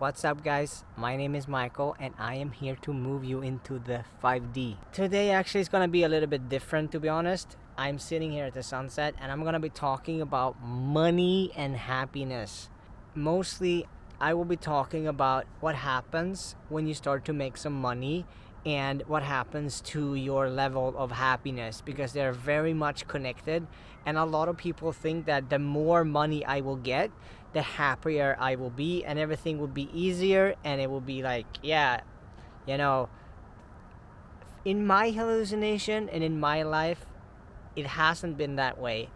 What's up, guys? My name is Michael, and I am here to move you into the 5D. Today, actually, is gonna be a little bit different, to be honest. I'm sitting here at the sunset, and I'm gonna be talking about money and happiness. Mostly, I will be talking about what happens when you start to make some money and what happens to your level of happiness, because they're very much connected. And a lot of people think that the more money I will get, the happier I will be, and everything will be easier, and it will be like, yeah, you know, in my hallucination and in my life, it hasn't been that way.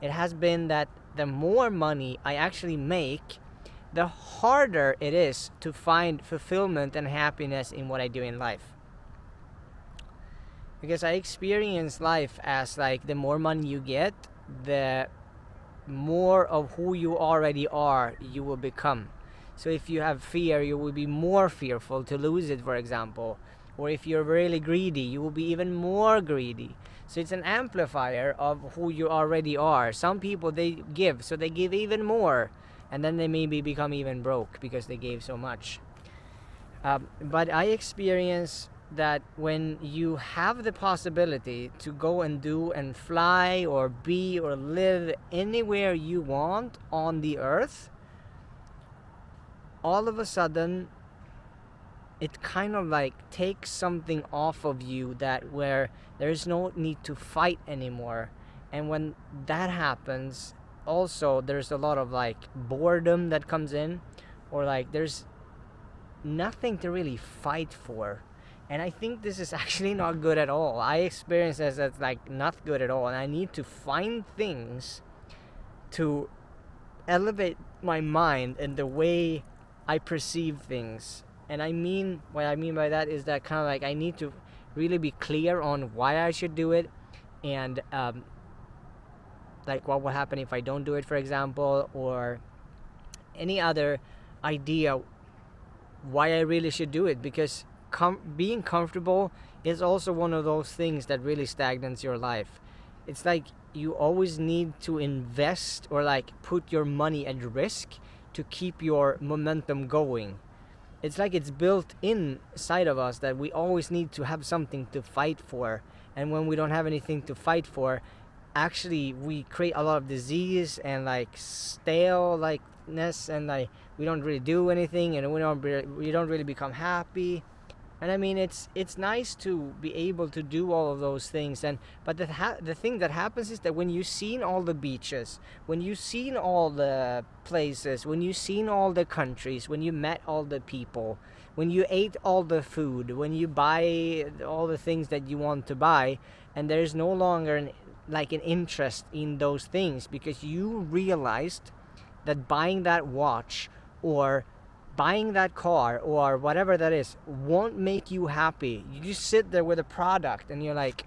It has been that the more money I actually make, the harder it is to find fulfillment and happiness in what I do in life. Because I experience life as like the more money you get, the more of who you already are you will become. So if you have fear, you will be more fearful to lose it, for example. Or if you're really greedy, you will be even more greedy. So it's an amplifier of who you already are. Some people, they give, so they give even more, and then they maybe become even broke because they gave so much. But I experience that when you have the possibility to go and do and fly or be or live anywhere you want on the earth, all of a sudden it kind of like takes something off of you, that where there's no need to fight anymore. And when that happens, also there's a lot of like boredom that comes in, or like there's nothing to really fight for. And I think this is actually not good at all. I experience this as like not good at all, and I need to find things to elevate my mind and the way I perceive things. And what I mean by that is that kind of like I need to really be clear on why I should do it, and like what will happen if I don't do it, for example, or any other idea why I really should do it. Because being comfortable is also one of those things that really stagnates your life. It's like you always need to invest or like put your money at risk to keep your momentum going. It's like it's built inside of us that we always need to have something to fight for. And when we don't have anything to fight for, actually we create a lot of disease and like stale likeness, and like we don't really do anything, and we don't really become happy. And I mean, it's nice to be able to do all of those things, but the thing that happens is that when you've seen all the beaches, when you've seen all the places, when you've seen all the countries, when you met all the people, when you ate all the food, when you buy all the things that you want to buy, and there's no longer an interest in those things, because you realized that buying that watch or buying that car or whatever that is won't make you happy. You just sit there with a product and you're like,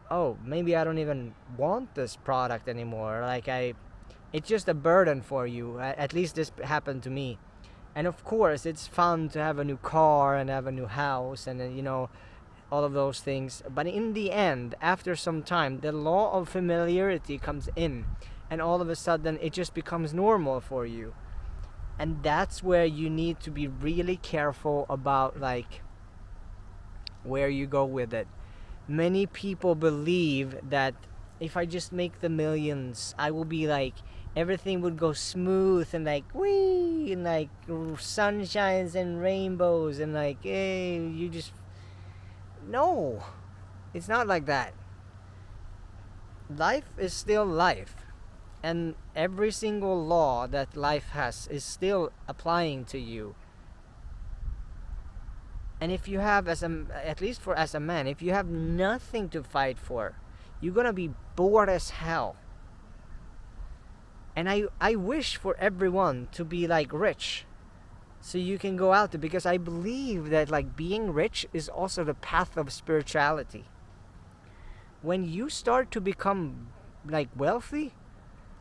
oh, maybe I don't even want this product anymore. It's just a burden for you. At least this happened to me. And of course, it's fun to have a new car and have a new house and all of those things. But in the end, after some time, the law of familiarity comes in, and all of a sudden it just becomes normal for you. And that's where you need to be really careful about like where you go with it. Many people believe that if I just make the millions, I will be like, everything would go smooth and like wee, and like sunshines and rainbows, and like hey, no, it's not like that. Life is still life. And every single law that life has is still applying to you. And if you have, at least as a man, if you have nothing to fight for, you're gonna be bored as hell. And I wish for everyone to be like rich, so you can go out there, because I believe that like being rich is also the path of spirituality. When you start to become like wealthy,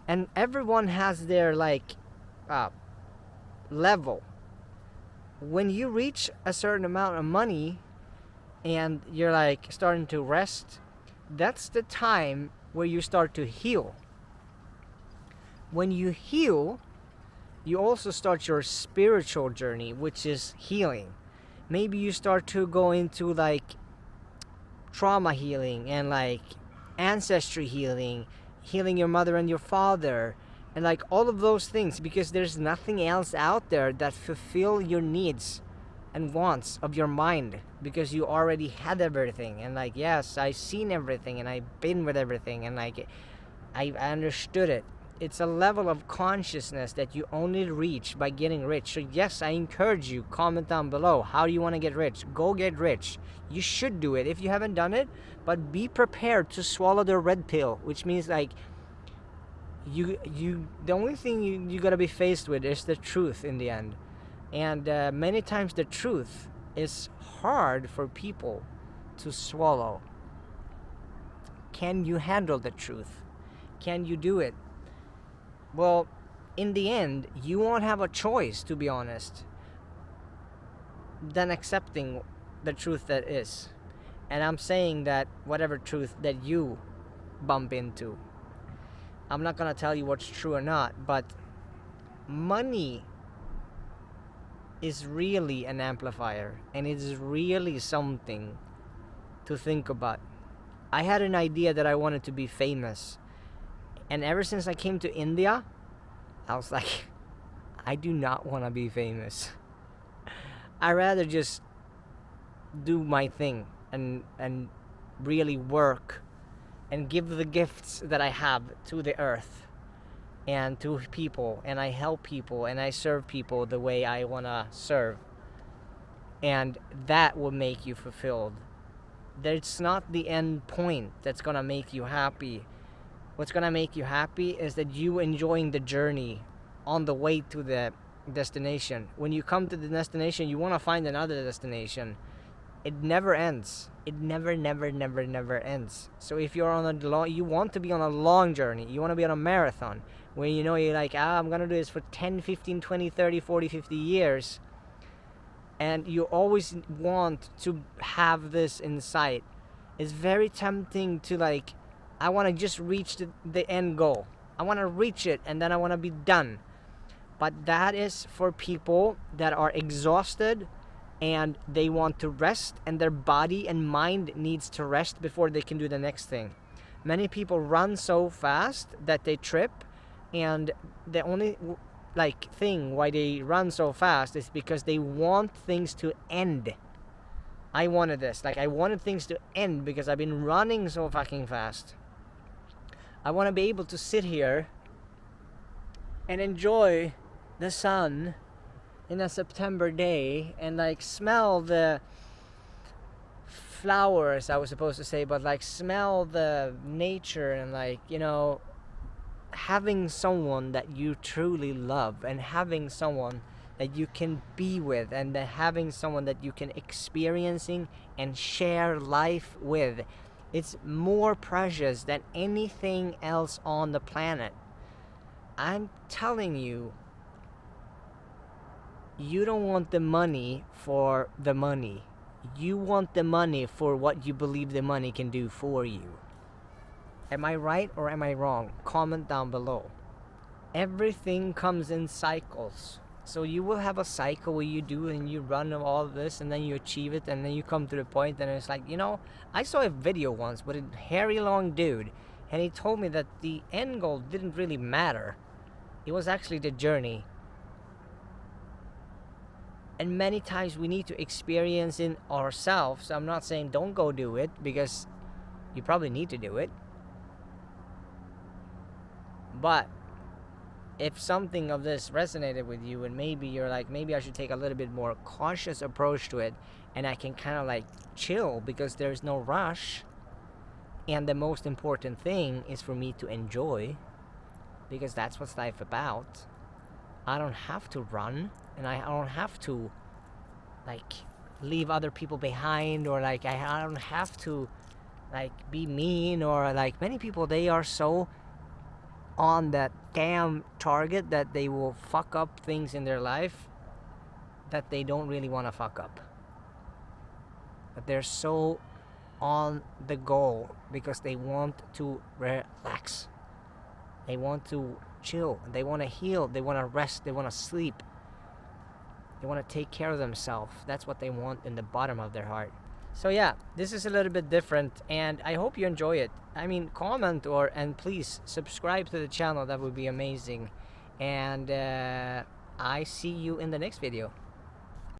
and everyone has their level. When you reach a certain amount of money and you're like starting to rest, that's the time where you start to heal. When you heal, you also start your spiritual journey, which is healing. Maybe you start to go into like trauma healing and like ancestry healing, healing your mother and your father, and like all of those things, because there's nothing else out there that fulfill your needs and wants of your mind, because you already had everything. And like, yes, I've seen everything and I've been with everything, and like I understood it. It's a level of consciousness that you only reach by getting rich. So yes, I encourage you, comment down below, how do you want to get rich? Go get rich. You should do it if you haven't done it, but be prepared to swallow the red pill, which means like you the only thing you got to be faced with is the truth in the end. And many times the truth is hard for people to swallow. Can you handle the truth? Can you do it? Well, in the end, you won't have a choice, to be honest, than accepting the truth that is. And I'm saying that whatever truth that you bump into, I'm not gonna tell you what's true or not, but money is really an amplifier, and it is really something to think about. I had an idea that I wanted to be famous, and ever since I came to India, I was like, I do not want to be famous. I rather just do my thing and really work and give the gifts that I have to the earth and to people, and I help people and I serve people the way I want to serve. And that will make you fulfilled. That's not the end point that's going to make you happy. What's going to make you happy is that you enjoying the journey on the way to the destination. When you come to the destination, you want to find another destination. It never ends. It never ends. So if you're on you want to be on a long journey. You want to be on a marathon where you know you're like, I'm going to do this for 10, 15, 20, 30, 40, 50 years. And you always want to have this in sight. It's very tempting to like, I want to just reach the end goal. I want to reach it and then I want to be done. But that is for people that are exhausted and they want to rest, and their body and mind needs to rest before they can do the next thing. Many people run so fast that they trip, and the only like thing why they run so fast is because they want things to end. I wanted this. Like, I wanted things to end because I've been running so fucking fast. I want to be able to sit here and enjoy the sun in a September day and like smell the flowers, I was supposed to say, but like smell the nature and like, you know, having someone that you truly love and having someone that you can be with and then having someone that you can experiencing and share life with. It's more precious than anything else on the planet. I'm telling you, you don't want the money for the money. You want the money for what you believe the money can do for you. Am I right or am I wrong? Comment down below. Everything comes in cycles. So you will have a cycle where you do and you run all of this and then you achieve it and then you come to the point and it's like, you know, I saw a video once with a hairy long dude and he told me that the end goal didn't really matter. It was actually the journey. And many times we need to experience it ourselves. I'm not saying don't go do it, because you probably need to do it. But if something of this resonated with you and maybe you're like, maybe I should take a little bit more cautious approach to it and I can kind of like chill because there's no rush. And the most important thing is for me to enjoy, because that's what life about. I don't have to run and I don't have to like leave other people behind, or like I don't have to like be mean, or like many people, they are so on that damn target that they will fuck up things in their life that they don't really want to fuck up. But they're so on the goal because they want to relax. They want to chill, they want to heal, they want to rest, they want to sleep, they want to take care of themselves. That's what they want in the bottom of their heart. So yeah, this is a little bit different, and I hope you enjoy it. I mean, comment and please subscribe to the channel. That would be amazing. And I see you in the next video.